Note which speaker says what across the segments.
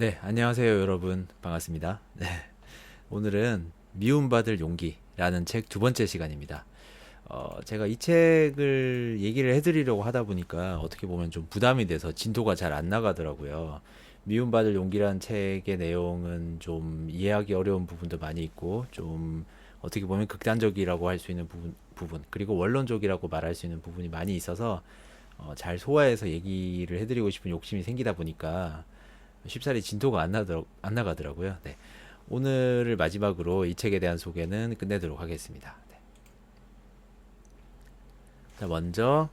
Speaker 1: 네, 안녕하세요, 여러분. 반갑습니다. 네, 오늘은 미움받을 용기라는 책 두 번째 시간입니다. 제가 이 책을 얘기를 해드리려고 하다 보니까 어떻게 보면 좀 부담이 돼서 진도가 잘 안 나가더라고요. 미움받을 용기라는 책의 내용은 좀 이해하기 어려운 부분도 많이 있고, 좀 어떻게 보면 극단적이라고 할 수 있는 그리고 원론적이라고 말할 수 있는 부분이 많이 있어서 잘 소화해서 얘기를 해드리고 싶은 욕심이 생기다 보니까 쉽사리 진도가 안 나가더라고요. 네. 오늘을 마지막으로 이 책에 대한 소개는 끝내도록 하겠습니다. 네. 자, 먼저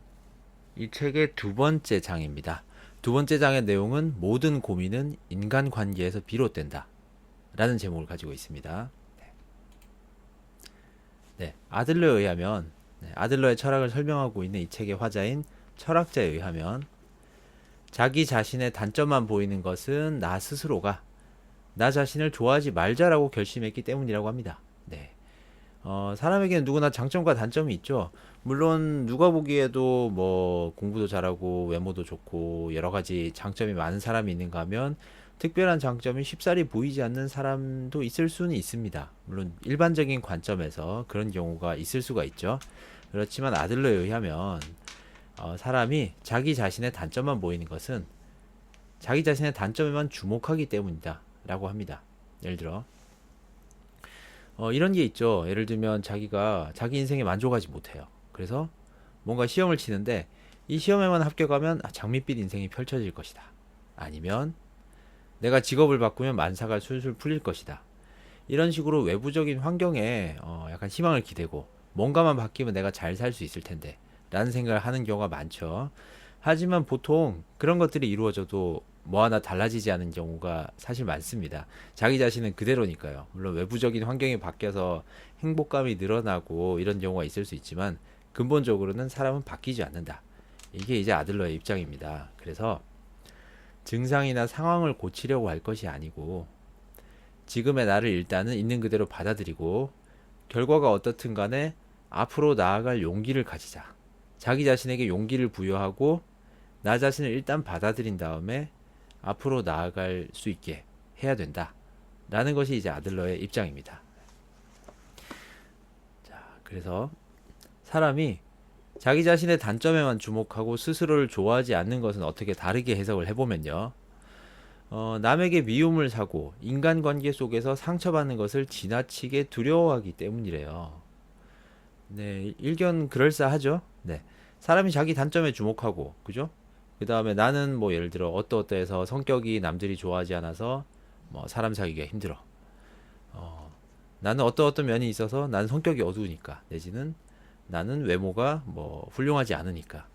Speaker 1: 이 책의 두 번째 장입니다. 두 번째 장의 내용은 모든 고민은 인간관계에서 비롯된다 라는 제목을 가지고 있습니다. 네, 아들러에 의하면 아들러의 철학을 설명하고 있는 이 책의 화자인 철학자에 의하면 자기 자신의 단점만 보이는 것은 나 스스로가 나 자신을 좋아하지 말자라고 결심했기 때문이라고 합니다. 네. 사람에게는 누구나 장점과 단점이 있죠. 물론 누가 보기에도 뭐 공부도 잘하고 외모도 좋고 여러 가지 장점이 많은 사람이 있는가 하면 특별한 장점이 쉽사리 보이지 않는 사람도 있을 수는 있습니다. 물론 일반적인 관점에서 그런 경우가 있을 수가 있죠. 그렇지만 아들러에 의하면 사람이 자기 자신의 단점만 보이는 것은 자기 자신의 단점에만 주목하기 때문이다 라고 합니다. 예를 들어 이런 게 있죠. 예를 들면 자기가 자기 인생에 만족하지 못해요. 그래서 뭔가 시험을 치는데 이 시험에만 합격하면 장밋빛 인생이 펼쳐질 것이다. 아니면 내가 직업을 바꾸면 만사가 술술 풀릴 것이다. 이런 식으로 외부적인 환경에 약간 희망을 기대고 뭔가만 바뀌면 내가 잘 살 수 있을 텐데 라는 생각을 하는 경우가 많죠. 하지만 보통 그런 것들이 이루어져도 뭐 하나 달라지지 않은 경우가 사실 많습니다. 자기 자신은 그대로니까요. 물론 외부적인 환경이 바뀌어서 행복감이 늘어나고 이런 경우가 있을 수 있지만 근본적으로는 사람은 바뀌지 않는다. 이게 이제 아들러의 입장입니다. 그래서 증상이나 상황을 고치려고 할 것이 아니고 지금의 나를 일단은 있는 그대로 받아들이고 결과가 어떻든 간에 앞으로 나아갈 용기를 가지자. 자기 자신에게 용기를 부여하고 나 자신을 일단 받아들인 다음에 앞으로 나아갈 수 있게 해야 된다. 라는 것이 이제 아들러의 입장입니다. 자, 그래서 사람이 자기 자신의 단점에만 주목하고 스스로를 좋아하지 않는 것은 어떻게 다르게 해석을 해보면요. 남에게 미움을 사고 인간관계 속에서 상처받는 것을 지나치게 두려워하기 때문이래요. 네, 일견 그럴싸하죠. 네. 사람이 자기 단점에 주목하고, 그죠? 그 다음에 나는 뭐 예를 들어 어떠어떠해서 성격이 남들이 좋아하지 않아서 뭐 사람 사귀기가 힘들어. 나는 어떤 면이 있어서 나는 성격이 어두우니까 내지는 나는 외모가 뭐 훌륭하지 않으니까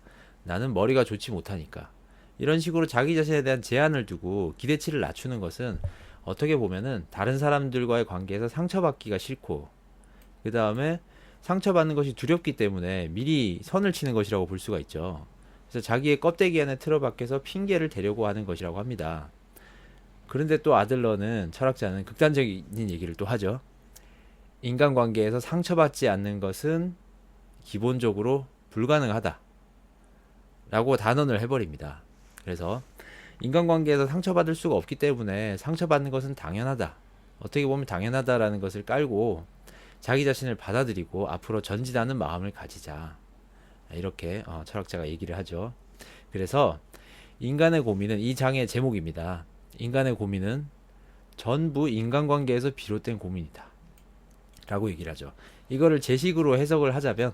Speaker 1: 나는 머리가 좋지 못하니까 이런 식으로 자기 자신에 대한 제한을 두고 기대치를 낮추는 것은 어떻게 보면은 다른 사람들과의 관계에서 상처받기가 싫고 그 다음에 상처받는 것이 두렵기 때문에 미리 선을 치는 것이라고 볼 수가 있죠. 그래서 자기의 껍데기 안에 틀어박혀서 핑계를 대려고 하는 것이라고 합니다. 그런데 또 아들러는 철학자는 극단적인 얘기를 또 하죠. 인간관계에서 상처받지 않는 것은 기본적으로 불가능하다. 라고 단언을 해버립니다. 그래서 인간관계에서 상처받을 수가 없기 때문에 상처받는 것은 당연하다. 어떻게 보면 당연하다라는 것을 깔고 자기 자신을 받아들이고 앞으로 전진하는 마음을 가지자. 이렇게 철학자가 얘기를 하죠. 그래서 인간의 고민은 이 장의 제목입니다. 인간의 고민은 전부 인간관계에서 비롯된 고민이다. 라고 얘기를 하죠. 이거를 제 식으로 해석을 하자면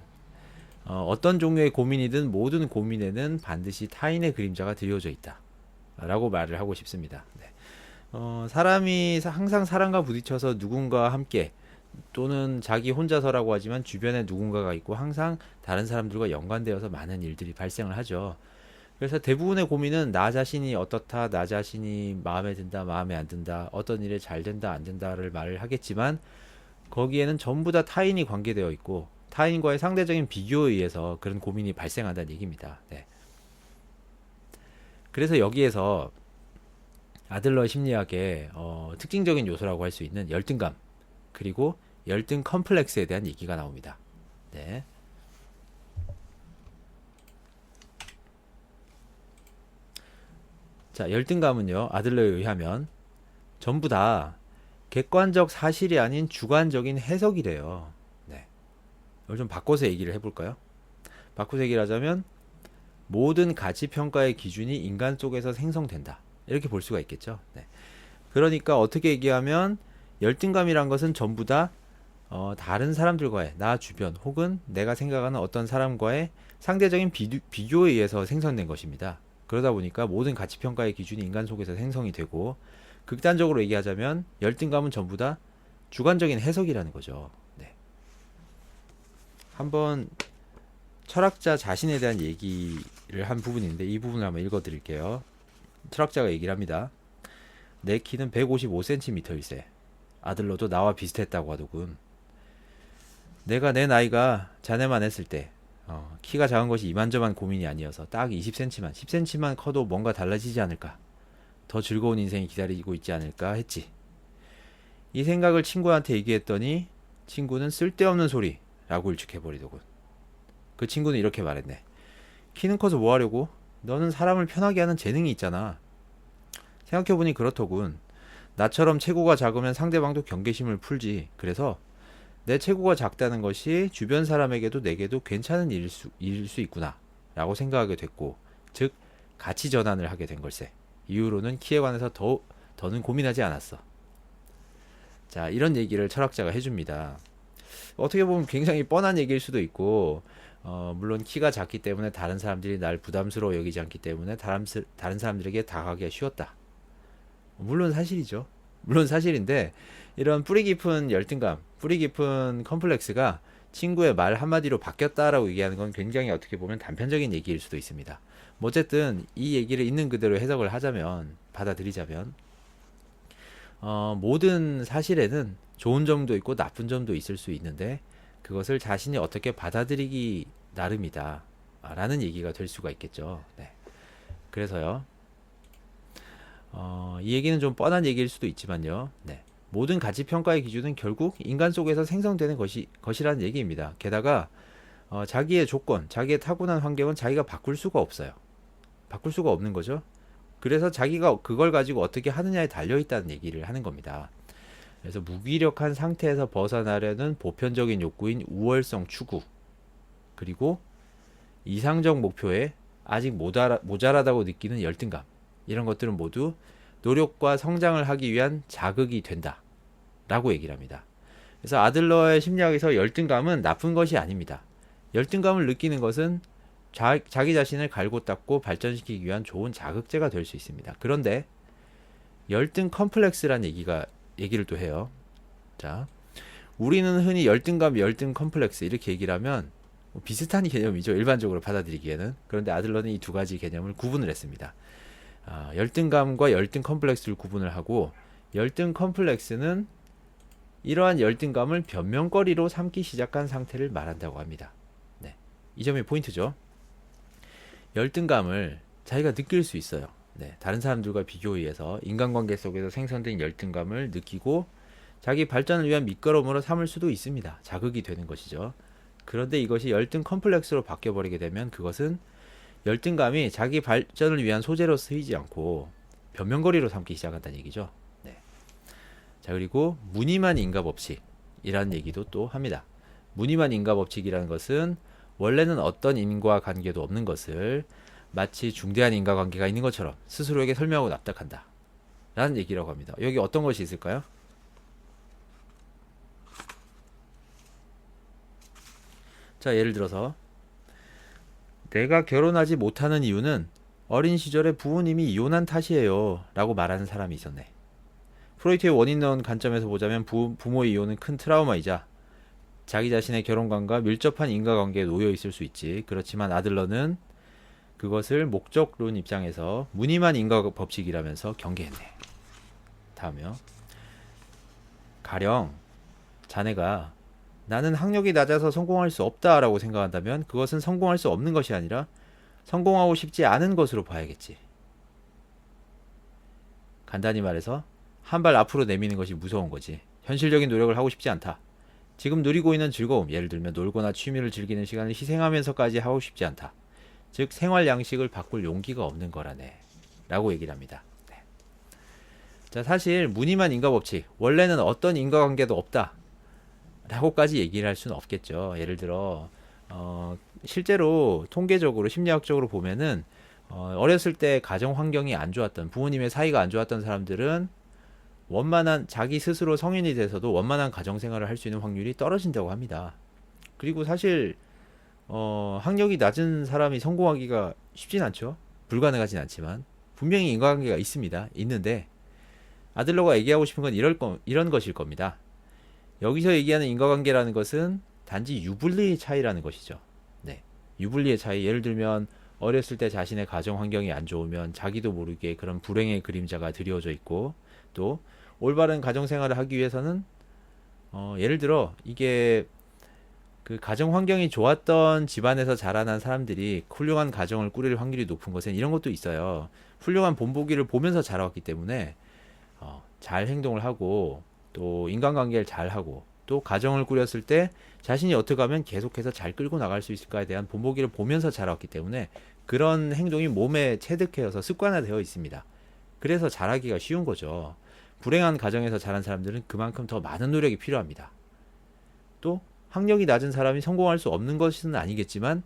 Speaker 1: 어떤 종류의 고민이든 모든 고민에는 반드시 타인의 그림자가 드리워져 있다. 라고 말을 하고 싶습니다. 네. 사람이 항상 사람과 부딪혀서 누군가와 함께 또는 자기 혼자서라고 하지만 주변에 누군가가 있고 항상 다른 사람들과 연관되어서 많은 일들이 발생을 하죠. 그래서 대부분의 고민은 나 자신이 어떻다, 나 자신이 마음에 든다, 마음에 안 든다, 어떤 일에 잘 된다, 안 된다를 말을 하겠지만 거기에는 전부 다 타인이 관계되어 있고 타인과의 상대적인 비교에 의해서 그런 고민이 발생한다는 얘기입니다. 네. 그래서 여기에서 아들러 심리학의 특징적인 요소라고 할 수 있는 열등감 그리고 열등 컴플렉스에 대한 얘기가 나옵니다. 네. 자, 열등감은요, 아들러에 의하면 전부 다 객관적 사실이 아닌 주관적인 해석이래요. 네. 이걸 좀 바꿔서 얘기를 해볼까요? 바꿔서 얘기를 하자면 모든 가치 평가의 기준이 인간 속에서 생성된다. 이렇게 볼 수가 있겠죠. 네. 그러니까 어떻게 얘기하면 열등감이란 것은 전부 다 다른 사람들과의 나 주변 혹은 내가 생각하는 어떤 사람과의 상대적인 비교에 의해서 생성된 것입니다. 그러다 보니까 모든 가치 평가의 기준이 인간 속에서 생성이 되고 극단적으로 얘기하자면 열등감은 전부 다 주관적인 해석이라는 거죠. 네. 한번 철학자 자신에 대한 얘기를 한 부분인데 이 부분을 한번 읽어드릴게요. 철학자가 얘기를 합니다. 내 키는 155cm일세. 아들러도 나와 비슷했다고 하더군. 내가 내 나이가 자네만 했을 때 키가 작은 것이 이만저만 고민이 아니어서 딱 20cm만 10cm만 커도 뭔가 달라지지 않을까, 더 즐거운 인생이 기다리고 있지 않을까 했지. 이 생각을 친구한테 얘기했더니 친구는 쓸데없는 소리라고 일축해버리더군. 그 친구는 이렇게 말했네. 키는 커서 뭐 하려고? 너는 사람을 편하게 하는 재능이 있잖아. 생각해보니 그렇더군. 나처럼 체구가 작으면 상대방도 경계심을 풀지. 그래서 내 체구가 작다는 것이 주변 사람에게도 내게도 괜찮은 일일 수 있구나 라고 생각하게 됐고, 즉 가치 전환을 하게 된 걸세. 이후로는 키에 관해서 더는 고민하지 않았어. 자, 이런 얘기를 철학자가 해줍니다. 어떻게 보면 굉장히 뻔한 얘기일 수도 있고, 물론 키가 작기 때문에 다른 사람들이 날 부담스러워 여기지 않기 때문에 다른 사람들에게 다가가기가 쉬웠다. 물론 사실이죠. 물론 사실인데, 이런 뿌리 깊은 열등감, 뿌리 깊은 컴플렉스가 친구의 말 한마디로 바뀌었다라고 얘기하는 건 굉장히 어떻게 보면 단편적인 얘기일 수도 있습니다. 뭐 어쨌든 이 얘기를 있는 그대로 해석을 하자면, 받아들이자면, 모든 사실에는 좋은 점도 있고 나쁜 점도 있을 수 있는데 그것을 자신이 어떻게 받아들이기 나름이다 라는 얘기가 될 수가 있겠죠. 네. 그래서요, 이 얘기는 좀 뻔한 얘기일 수도 있지만요. 네. 모든 가치 평가의 기준은 결국 인간 속에서 생성되는 것이라는 얘기입니다. 게다가 자기의 조건, 자기의 타고난 환경은 자기가 바꿀 수가 없어요. 바꿀 수가 없는 거죠. 그래서 자기가 그걸 가지고 어떻게 하느냐에 달려있다는 얘기를 하는 겁니다. 그래서 무기력한 상태에서 벗어나려는 보편적인 욕구인 우월성 추구, 그리고 이상적 목표에 아직 모자라다고 느끼는 열등감, 이런 것들은 모두 노력과 성장을 하기 위한 자극이 된다 라고 얘기를 합니다. 그래서 아들러의 심리학에서 열등감은 나쁜 것이 아닙니다. 열등감을 느끼는 것은 자기 자신을 갈고 닦고 발전시키기 위한 좋은 자극제가 될 수 있습니다. 그런데 열등 컴플렉스란 얘기를 또 해요. 자, 우리는 흔히 열등감, 열등 컴플렉스 이렇게 얘기를 하면 비슷한 개념이죠. 일반적으로 받아들이기에는. 그런데 아들러는 이 두 가지 개념을 구분을 했습니다. 열등감과 열등 컴플렉스를 구분을 하고, 열등 컴플렉스는 이러한 열등감을 변명거리로 삼기 시작한 상태를 말한다고 합니다. 네, 이 점이 포인트죠. 열등감을 자기가 느낄 수 있어요. 네, 다른 사람들과 비교에 의해서 인간관계 속에서 생성된 열등감을 느끼고 자기 발전을 위한 밑거름으로 삼을 수도 있습니다. 자극이 되는 것이죠. 그런데 이것이 열등 컴플렉스로 바뀌어버리게 되면 그것은 열등감이 자기 발전을 위한 소재로 쓰이지 않고 변명거리로 삼기 시작한다는 얘기죠. 네. 자, 그리고 무늬만 인과법칙이라는 얘기도 또 합니다. 무늬만 인과법칙이라는 것은 원래는 어떤 인과관계도 없는 것을 마치 중대한 인과관계가 있는 것처럼 스스로에게 설명하고 납득한다 라는 얘기라고 합니다. 여기 어떤 것이 있을까요? 자, 예를 들어서 내가 결혼하지 못하는 이유는 어린 시절에 부모님이 이혼한 탓이에요 라고 말하는 사람이 있었네. 프로이트의 원인론 관점에서 보자면 부모의 이혼은 큰 트라우마이자 자기 자신의 결혼관과 밀접한 인과관계에 놓여 있을 수 있지. 그렇지만 아들러는 그것을 목적론 입장에서 무늬만 인과법칙이라면서 경계했네. 다음이요. 가령 자네가 나는 학력이 낮아서 성공할 수 없다라고 생각한다면 그것은 성공할 수 없는 것이 아니라 성공하고 싶지 않은 것으로 봐야겠지. 간단히 말해서 한 발 앞으로 내미는 것이 무서운 거지. 현실적인 노력을 하고 싶지 않다. 지금 누리고 있는 즐거움, 예를 들면 놀거나 취미를 즐기는 시간을 희생하면서까지 하고 싶지 않다. 즉 생활 양식을 바꿀 용기가 없는 거라네 라고 얘기를 합니다. 네. 자, 사실 무늬만 인과법칙, 원래는 어떤 인과관계도 없다 라고까지 얘기를 할 수는 없겠죠. 예를 들어 실제로 통계적으로 심리학적으로 보면은 어렸을 때 가정 환경이 안 좋았던, 부모님의 사이가 안 좋았던 사람들은 원만한, 자기 스스로 성인이 돼서도 원만한 가정 생활을 할 수 있는 확률이 떨어진다고 합니다. 그리고 사실 학력이 낮은 사람이 성공하기가 쉽진 않죠. 불가능하진 않지만 분명히 인과관계가 있습니다. 있는데 아들러가 얘기하고 싶은 건 이런 것일 겁니다. 여기서 얘기하는 인과관계라는 것은 단지 유불리의 차이라는 것이죠. 네, 유불리의 차이. 예를 들면 어렸을 때 자신의 가정 환경이 안 좋으면 자기도 모르게 그런 불행의 그림자가 드리워져 있고, 또 올바른 가정 생활을 하기 위해서는 예를 들어 이게 그 가정 환경이 좋았던 집안에서 자라난 사람들이 훌륭한 가정을 꾸릴 확률이 높은 것은 이런 것도 있어요. 훌륭한 본보기를 보면서 자라왔기 때문에 잘 행동을 하고, 또 인간관계를 잘 하고, 또 가정을 꾸렸을 때 자신이 어떻게 하면 계속해서 잘 끌고 나갈 수 있을까에 대한 본보기를 보면서 자라왔기 때문에 그런 행동이 몸에 체득해서 습관화되어 있습니다. 그래서 잘하기가 쉬운 거죠. 불행한 가정에서 자란 사람들은 그만큼 더 많은 노력이 필요합니다. 또 학력이 낮은 사람이 성공할 수 없는 것은 아니겠지만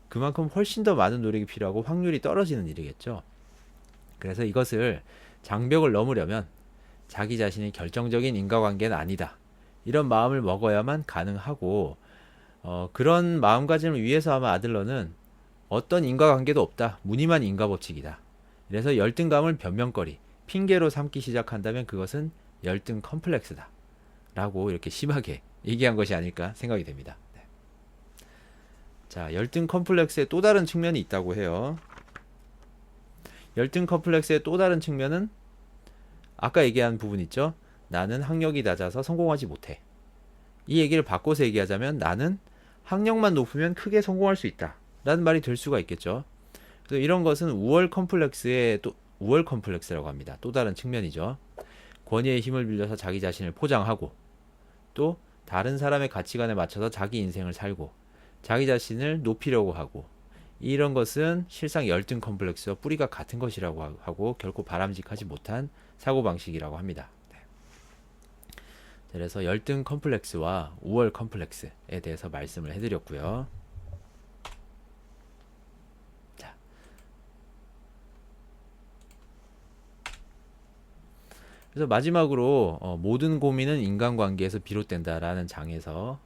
Speaker 1: 그만큼 훨씬 더 많은 노력이 필요하고 확률이 떨어지는 일이겠죠. 그래서 이것을, 장벽을 넘으려면 자기 자신이 결정적인 인과관계는 아니다, 이런 마음을 먹어야만 가능하고, 그런 마음가짐을 위해서 아마 아들러는 어떤 인과관계도 없다, 무늬만 인과법칙이다, 그래서 열등감을 변명거리, 핑계로 삼기 시작한다면 그것은 열등 컴플렉스다 라고 이렇게 심하게 얘기한 것이 아닐까 생각이 됩니다. 네. 자, 열등 컴플렉스의 또 다른 측면이 있다고 해요. 열등 컴플렉스의 또 다른 측면은 아까 얘기한 부분 있죠. 나는 학력이 낮아서 성공하지 못해. 이 얘기를 바꿔서 얘기하자면 나는 학력만 높으면 크게 성공할 수 있다 라는 말이 될 수가 있겠죠. 그래서 이런 것은 우월 컴플렉스의 또 우월 컴플렉스라고 합니다. 또 다른 측면이죠. 권위의 힘을 빌려서 자기 자신을 포장하고, 또 다른 사람의 가치관에 맞춰서 자기 인생을 살고 자기 자신을 높이려고 하고, 이런 것은 실상 열등 컴플렉스와 뿌리가 같은 것이라고 하고 결코 바람직하지 못한 사고방식이라고 합니다. 네. 그래서 열등 컴플렉스와 우월 컴플렉스에 대해서 말씀을 해드렸고요. 자, 그래서 마지막으로 모든 고민은 인간관계에서 비롯된다라는 장에서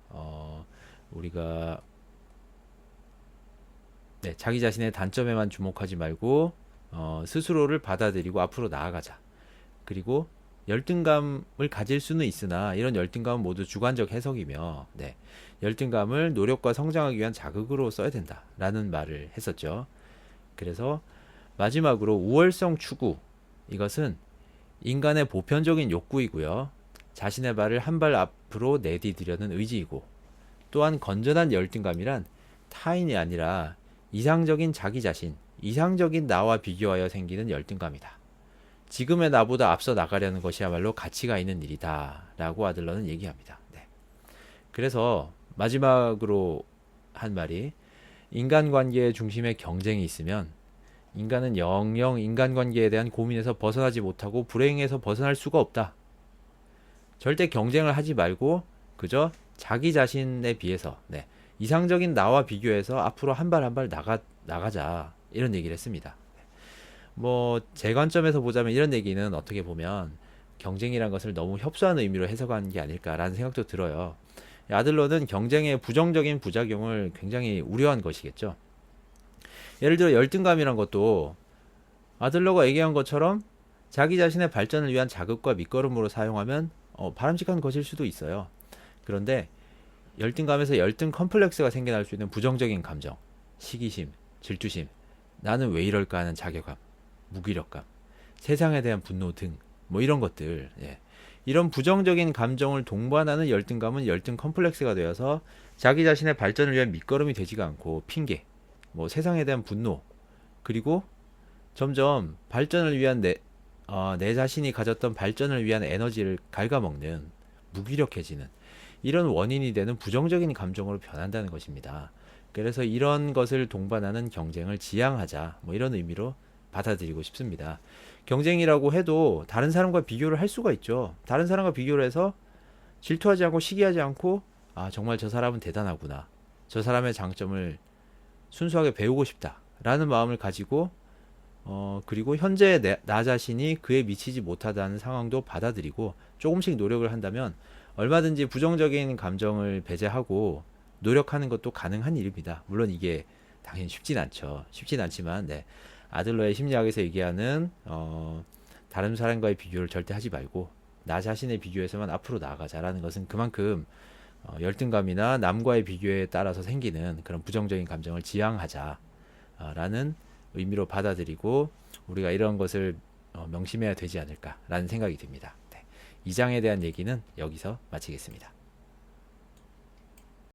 Speaker 1: 우리가 자기 자신의 단점에만 주목하지 말고 스스로를 받아들이고 앞으로 나아가자. 그리고 열등감을 가질 수는 있으나 이런 열등감은 모두 주관적 해석이며, 열등감을 노력과 성장하기 위한 자극으로 써야 된다라는 말을 했었죠. 그래서 마지막으로 우월성 추구, 이것은 인간의 보편적인 욕구이고요. 자신의 발을 한 발 앞으로 내디디려는 의지이고, 또한 건전한 열등감이란 타인이 아니라 이상적인 자기 자신, 이상적인 나와 비교하여 생기는 열등감이다. 지금의 나보다 앞서 나가려는 것이야말로 가치가 있는 일이다 라고 아들러는 얘기합니다. 그래서 마지막으로 한 말이, 인간관계의 중심에 경쟁이 있으면 인간은 영영 인간관계에 대한 고민에서 벗어나지 못하고 불행에서 벗어날 수가 없다. 절대 경쟁을 하지 말고 그저 자기 자신에 비해서 이상적인 나와 비교해서 앞으로 한 발 한 발 나가자, 이런 얘기를 했습니다. 뭐 제 관점에서 보자면 이런 얘기는 어떻게 보면 경쟁이란 것을 너무 협소한 의미로 해석하는 게 아닐까라는 생각도 들어요. 아들러는 경쟁의 부정적인 부작용을 굉장히 우려한 것이겠죠. 예를 들어 열등감이란 것도 아들러가 얘기한 것처럼 자기 자신의 발전을 위한 자극과 밑거름으로 사용하면 바람직한 것일 수도 있어요. 그런데 열등감에서 열등 컴플렉스가 생겨날 수 있는 부정적인 감정, 시기심, 질투심, 나는 왜 이럴까 하는 자괴감, 무기력감, 세상에 대한 분노 등 뭐 이런 것들, 이런 부정적인 감정을 동반하는 열등감은 열등 컴플렉스가 되어서 자기 자신의 발전을 위한 밑거름이 되지가 않고 핑계, 뭐 세상에 대한 분노, 그리고 점점 발전을 위한 내 자신이 가졌던 발전을 위한 에너지를 갉아먹는, 무기력해지는 이런 원인이 되는 부정적인 감정으로 변한다는 것입니다. 그래서 이런 것을 동반하는 경쟁을 지양하자, 뭐 이런 의미로 받아들이고 싶습니다. 경쟁이라고 해도 다른 사람과 비교를 할 수가 있죠. 다른 사람과 비교를 해서 질투하지 않고 시기하지 않고 아 정말 저 사람은 대단하구나. 저 사람의 장점을 순수하게 배우고 싶다라는 마음을 가지고 그리고 현재 나 자신이 그에 미치지 못하다는 상황도 받아들이고 조금씩 노력을 한다면 얼마든지 부정적인 감정을 배제하고 노력하는 것도 가능한 일입니다. 물론 이게 당연히 쉽진 않죠. 쉽진 않지만 네. 아들러의 심리학에서 얘기하는 다른 사람과의 비교를 절대 하지 말고 나 자신의 비교에서만 앞으로 나아가자라는 것은 그만큼 열등감이나 남과의 비교에 따라서 생기는 그런 부정적인 감정을 지양하자라는 의미로 받아들이고 우리가 이런 것을 명심해야 되지 않을까라는 생각이 듭니다. 네. 이 장에 대한 얘기는 여기서 마치겠습니다.